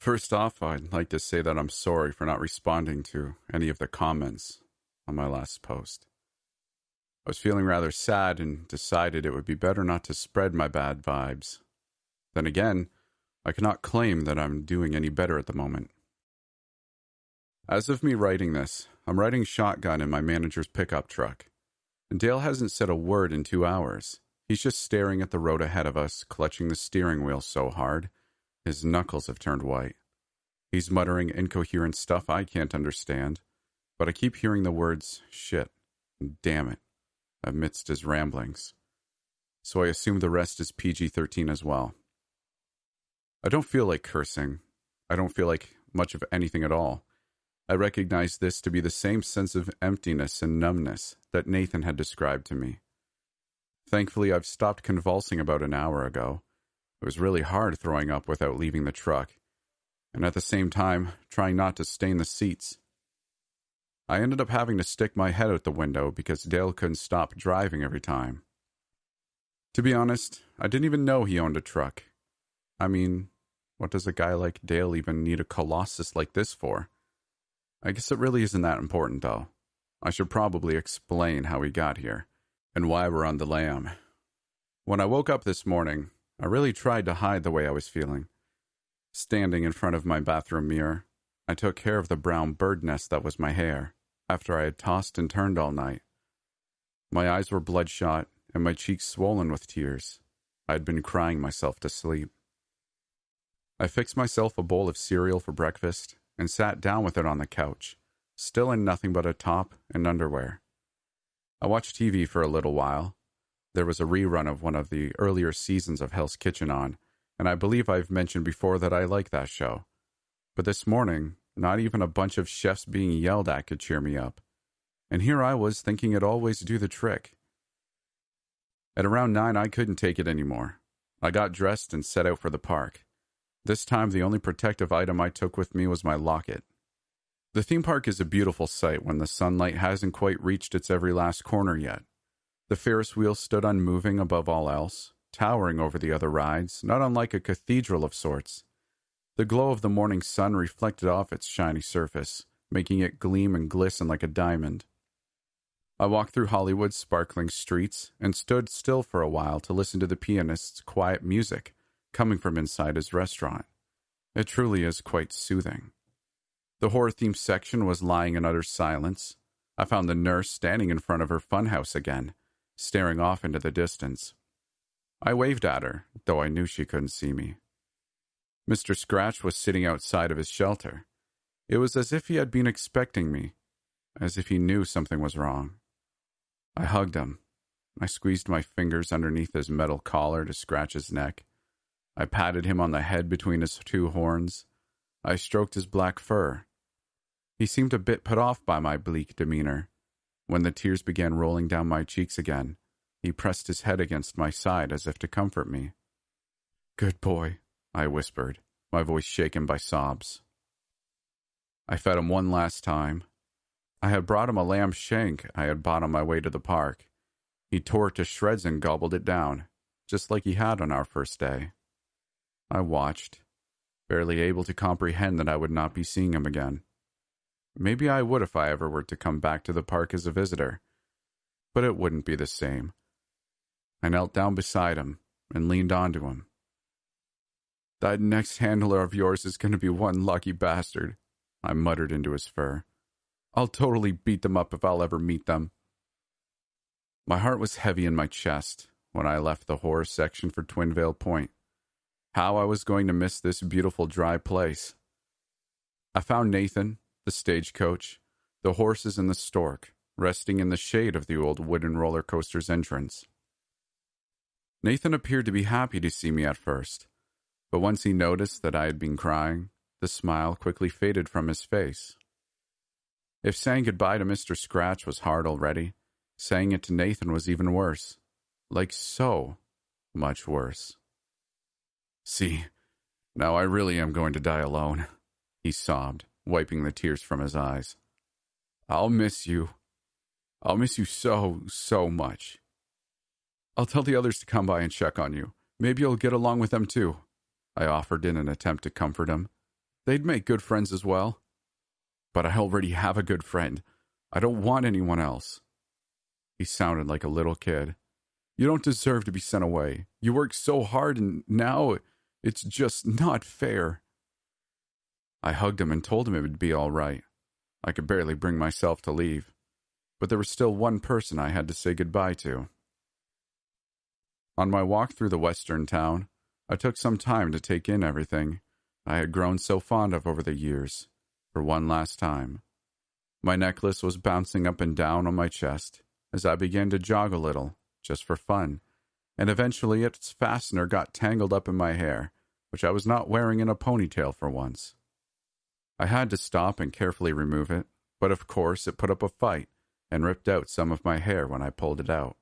First off, I'd like to say that I'm sorry for not responding to any of the comments on my last post. I was feeling rather sad and decided it would be better not to spread my bad vibes. Then again, I cannot claim that I'm doing any better at the moment. As of me writing this, I'm riding shotgun in my manager's pickup truck, and Dale hasn't said a word in 2 hours. He's just staring at the road ahead of us, clutching the steering wheel so hard, his knuckles have turned white. He's muttering incoherent stuff I can't understand, but I keep hearing the words, shit, and damn it, amidst his ramblings. So I assume the rest is PG-13 as well. I don't feel like cursing. I don't feel like much of anything at all. I recognize this to be the same sense of emptiness and numbness that Nathan had described to me. Thankfully, I've stopped convulsing about an hour ago. It was really hard throwing up without leaving the truck, and at the same time, trying not to stain the seats. I ended up having to stick my head out the window because Dale couldn't stop driving every time. To be honest, I didn't even know he owned a truck. I mean, what does a guy like Dale even need a Colossus like this for? I guess it really isn't that important, though. I should probably explain how we got here, and why we're on the lam. When I woke up this morning, I really tried to hide the way I was feeling. Standing in front of my bathroom mirror, I took care of the brown bird nest that was my hair, after I had tossed and turned all night. My eyes were bloodshot, and my cheeks swollen with tears. I had been crying myself to sleep. I fixed myself a bowl of cereal for breakfast, and sat down with it on the couch, still in nothing but a top and underwear. I watched TV for a little while. There was a rerun of one of the earlier seasons of Hell's Kitchen on, and I believe I've mentioned before that I like that show. But this morning, not even a bunch of chefs being yelled at could cheer me up. And here I was thinking it'd always do the trick. At around 9, I couldn't take it anymore. I got dressed and set out for the park. This time, the only protective item I took with me was my locket. The theme park is a beautiful sight when the sunlight hasn't quite reached its every last corner yet. The Ferris wheel stood unmoving above all else, towering over the other rides, not unlike a cathedral of sorts. The glow of the morning sun reflected off its shiny surface, making it gleam and glisten like a diamond. I walked through Hollywood's sparkling streets and stood still for a while to listen to the pianist's quiet music coming from inside his restaurant. It truly is quite soothing. The horror-themed section was lying in utter silence. I found the nurse standing in front of her funhouse again, staring off into the distance. I waved at her, though I knew she couldn't see me. Mr. Scratch was sitting outside of his shelter. It was as if he had been expecting me, as if he knew something was wrong. I hugged him. I squeezed my fingers underneath his metal collar to scratch his neck. I patted him on the head between his two horns. I stroked his black fur. He seemed a bit put off by my bleak demeanor. When the tears began rolling down my cheeks again, he pressed his head against my side as if to comfort me. "Good boy," I whispered, my voice shaken by sobs. I fed him one last time. I had brought him a lamb shank I had bought on my way to the park. He tore it to shreds and gobbled it down, just like he had on our first day. I watched, barely able to comprehend that I would not be seeing him again. Maybe I would if I ever were to come back to the park as a visitor, but it wouldn't be the same. I knelt down beside him and leaned onto him. "That next handler of yours is going to be one lucky bastard," I muttered into his fur. "I'll totally beat them up if I'll ever meet them." My heart was heavy in my chest when I left the horror section for Twinvale Point. How I was going to miss this beautiful dry place. I found Nathan, the stagecoach, the horses and the stork, resting in the shade of the old wooden roller coaster's entrance. Nathan appeared to be happy to see me at first, but once he noticed that I had been crying, the smile quickly faded from his face. If saying goodbye to Mr. Scratch was hard already, saying it to Nathan was even worse. Like so much worse. "See, now I really am going to die alone," he sobbed, wiping the tears from his eyes. "I'll miss you. I'll miss you so, so much. I'll tell the others to come by and check on you. Maybe you'll get along with them too," I offered in an attempt to comfort him. They'd make good friends as well. But I already have a good friend. I don't want anyone else. He sounded like a little kid. You don't deserve to be sent away. You worked so hard and now it's just not fair. I hugged him and told him it would be all right. I could barely bring myself to leave. But there was still one person I had to say goodbye to. On my walk through the western town, I took some time to take in everything I had grown so fond of over the years, for one last time. My necklace was bouncing up and down on my chest as I began to jog a little, just for fun, and eventually its fastener got tangled up in my hair, which I was not wearing in a ponytail for once. I had to stop and carefully remove it, but of course it put up a fight and ripped out some of my hair when I pulled it out.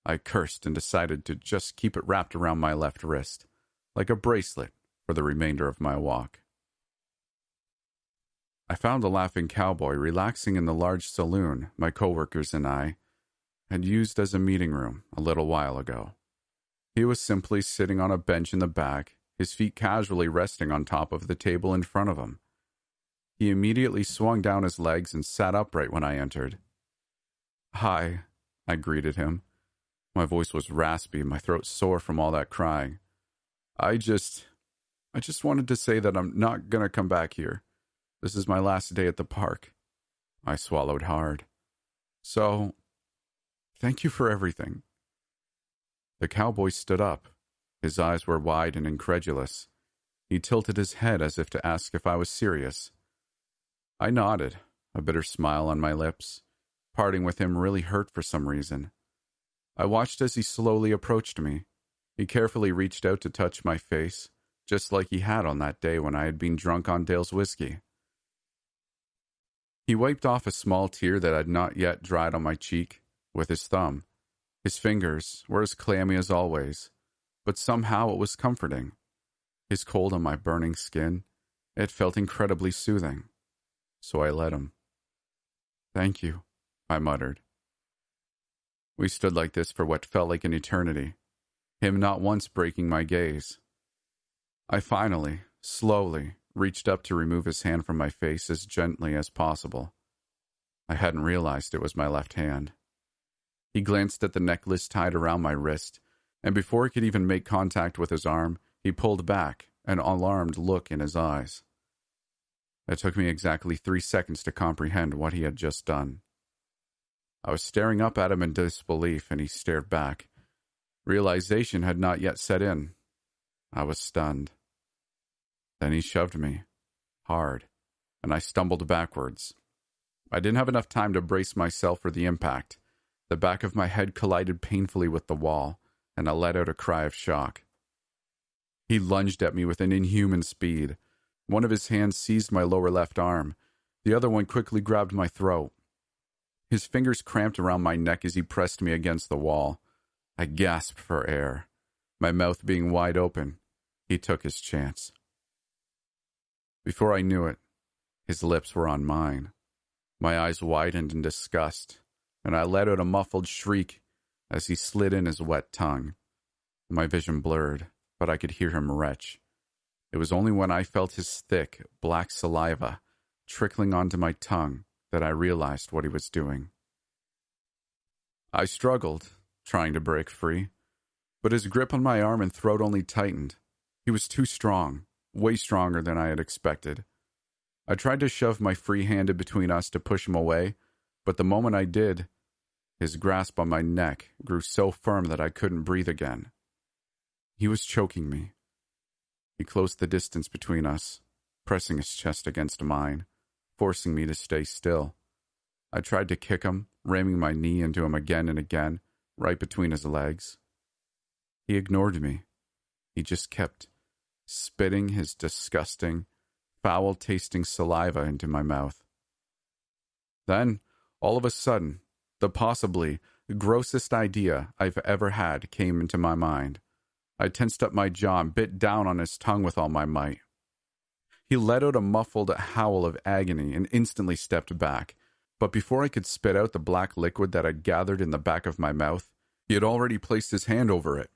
I cursed and decided to just keep it wrapped around my left wrist, like a bracelet, for the remainder of my walk. I found the laughing cowboy relaxing in the large saloon my coworkers and I had used as a meeting room a little while ago. He was simply sitting on a bench in the back, his feet casually resting on top of the table in front of him. He immediately swung down his legs and sat upright when I entered. "Hi," I greeted him. My voice was raspy, my throat sore from all that crying. I just wanted to say that I'm not gonna come back here. This is my last day at the park." I swallowed hard. "So, thank you for everything." The cowboy stood up. His eyes were wide and incredulous. He tilted his head as if to ask if I was serious. I nodded, a bitter smile on my lips. Parting with him really hurt for some reason. I watched as he slowly approached me. He carefully reached out to touch my face, just like he had on that day when I had been drunk on Dale's whiskey. He wiped off a small tear that had not yet dried on my cheek with his thumb. His fingers were as clammy as always, but somehow it was comforting. His cold on my burning skin, it felt incredibly soothing. So I let him. "Thank you," I muttered. We stood like this for what felt like an eternity, him not once breaking my gaze. I finally, slowly, reached up to remove his hand from my face as gently as possible. I hadn't realized it was my left hand. He glanced at the necklace tied around my wrist, and before he could even make contact with his arm, he pulled back, an alarmed look in his eyes. It took me exactly 3 seconds to comprehend what he had just done. I was staring up at him in disbelief, and he stared back. Realization had not yet set in. I was stunned. Then he shoved me, hard, and I stumbled backwards. I didn't have enough time to brace myself for the impact. The back of my head collided painfully with the wall, and I let out a cry of shock. He lunged at me with an inhuman speed. One of his hands seized my lower left arm. The other one quickly grabbed my throat. His fingers cramped around my neck as he pressed me against the wall. I gasped for air. My mouth being wide open, he took his chance. Before I knew it, his lips were on mine. My eyes widened in disgust, and I let out a muffled shriek as he slid in his wet tongue. My vision blurred, but I could hear him retch. It was only when I felt his thick, black saliva trickling onto my tongue that I realized what he was doing. I struggled, trying to break free, but his grip on my arm and throat only tightened. He was too strong, way stronger than I had expected. I tried to shove my free hand in between us to push him away, but the moment I did, his grasp on my neck grew so firm that I couldn't breathe again. He was choking me. He closed the distance between us, pressing his chest against mine, forcing me to stay still. I tried to kick him, ramming my knee into him again and again, right between his legs. He ignored me. He just kept spitting his disgusting, foul-tasting saliva into my mouth. Then, all of a sudden, the possibly grossest idea I've ever had came into my mind. I tensed up my jaw and bit down on his tongue with all my might. He let out a muffled howl of agony and instantly stepped back. But before I could spit out the black liquid that had gathered in the back of my mouth, he had already placed his hand over it,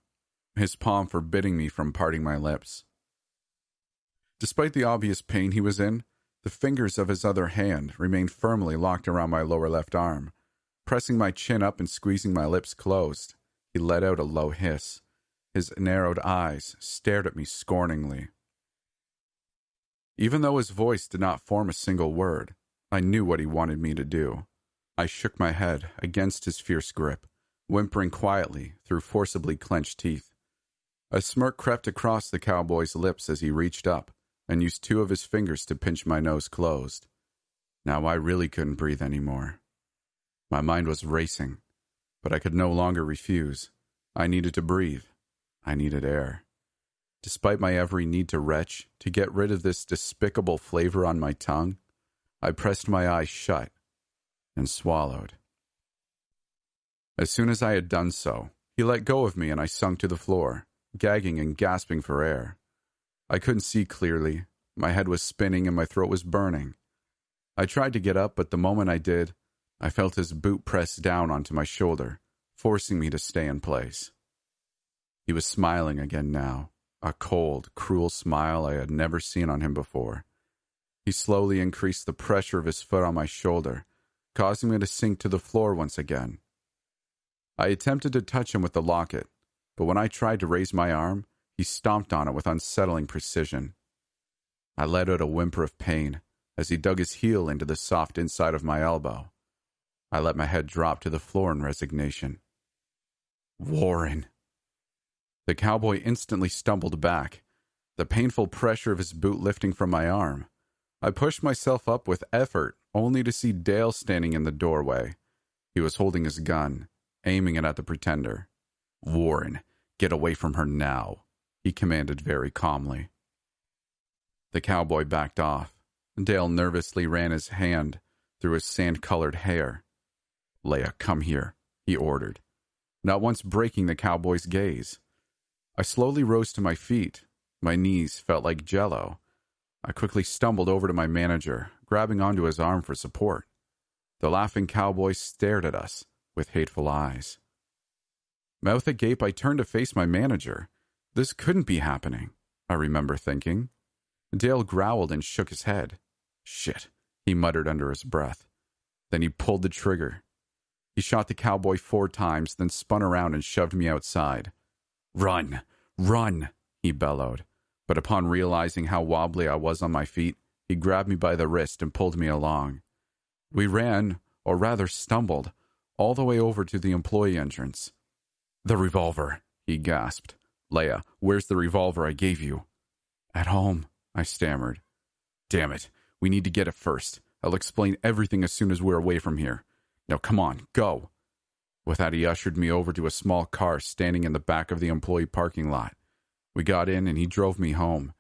his palm forbidding me from parting my lips. Despite the obvious pain he was in, the fingers of his other hand remained firmly locked around my lower left arm. Pressing my chin up and squeezing my lips closed, he let out a low hiss. His narrowed eyes stared at me scorningly. Even though his voice did not form a single word, I knew what he wanted me to do. I shook my head against his fierce grip, whimpering quietly through forcibly clenched teeth. A smirk crept across the cowboy's lips as he reached up and used two of his fingers to pinch my nose closed. Now I really couldn't breathe anymore. My mind was racing, but I could no longer refuse. I needed to breathe. I needed air. Despite my every need to retch, to get rid of this despicable flavor on my tongue, I pressed my eyes shut and swallowed. As soon as I had done so, he let go of me and I sunk to the floor, gagging and gasping for air. I couldn't see clearly. My head was spinning and my throat was burning. I tried to get up, but the moment I did, I felt his boot press down onto my shoulder, forcing me to stay in place. He was smiling again now, a cold, cruel smile I had never seen on him before. He slowly increased the pressure of his foot on my shoulder, causing me to sink to the floor once again. I attempted to touch him with the locket, but when I tried to raise my arm, he stomped on it with unsettling precision. I let out a whimper of pain as he dug his heel into the soft inside of my elbow. I let my head drop to the floor in resignation. Warren. The cowboy instantly stumbled back, the painful pressure of his boot lifting from my arm. I pushed myself up with effort, only to see Dale standing in the doorway. He was holding his gun, aiming it at the pretender. Warren, get away from her now, he commanded very calmly. The cowboy backed off. Dale nervously ran his hand through his sand-colored hair. Leia, come here, he ordered, not once breaking the cowboy's gaze. I slowly rose to my feet. My knees felt like jello. I quickly stumbled over to my manager, grabbing onto his arm for support. The laughing cowboy stared at us with hateful eyes. Mouth agape, I turned to face my manager. This couldn't be happening, I remember thinking. Dale growled and shook his head. Shit, he muttered under his breath. Then he pulled the trigger. He shot the cowboy 4 times, then spun around and shoved me outside. Run! Run! He bellowed. But upon realizing how wobbly I was on my feet, he grabbed me by the wrist and pulled me along. We ran, or rather stumbled, all the way over to the employee entrance. The revolver, he gasped. Leia, where's the revolver I gave you? At home, I stammered. Damn it, we need to get it first. I'll explain everything as soon as we're away from here. Now come on, go. With that, he ushered me over to a small car standing in the back of the employee parking lot. We got in and he drove me home,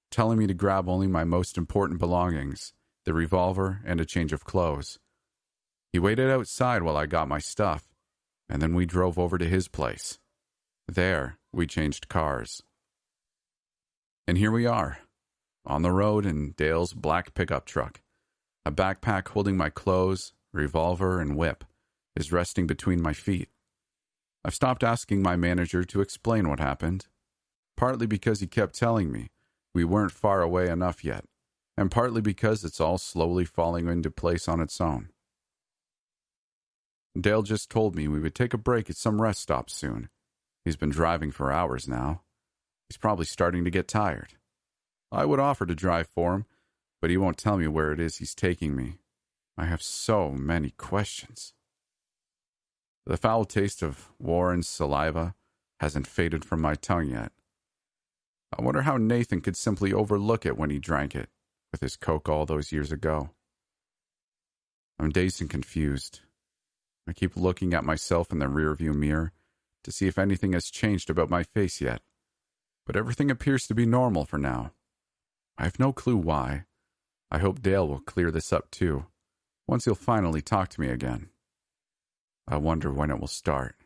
telling me to grab only my most important belongings, the revolver and a change of clothes. He waited outside while I got my stuff, and then we drove over to his place. There, we changed cars. And here we are, on the road in Dale's black pickup truck. A backpack holding my clothes, revolver, and whip is resting between my feet. I've stopped asking my manager to explain what happened, partly because he kept telling me we weren't far away enough yet, and partly because it's all slowly falling into place on its own. Dale just told me we would take a break at some rest stop soon. He's been driving for hours now. He's probably starting to get tired. I would offer to drive for him, but he won't tell me where it is he's taking me. I have so many questions. The foul taste of Warren's saliva hasn't faded from my tongue yet. I wonder how Nathan could simply overlook it when he drank it with his Coke all those years ago. I'm dazed and confused. I keep looking at myself in the rearview mirror to see if anything has changed about my face yet, but everything appears to be normal for now. I have no clue why. I hope Dale will clear this up too, once he'll finally talk to me again. I wonder when it will start.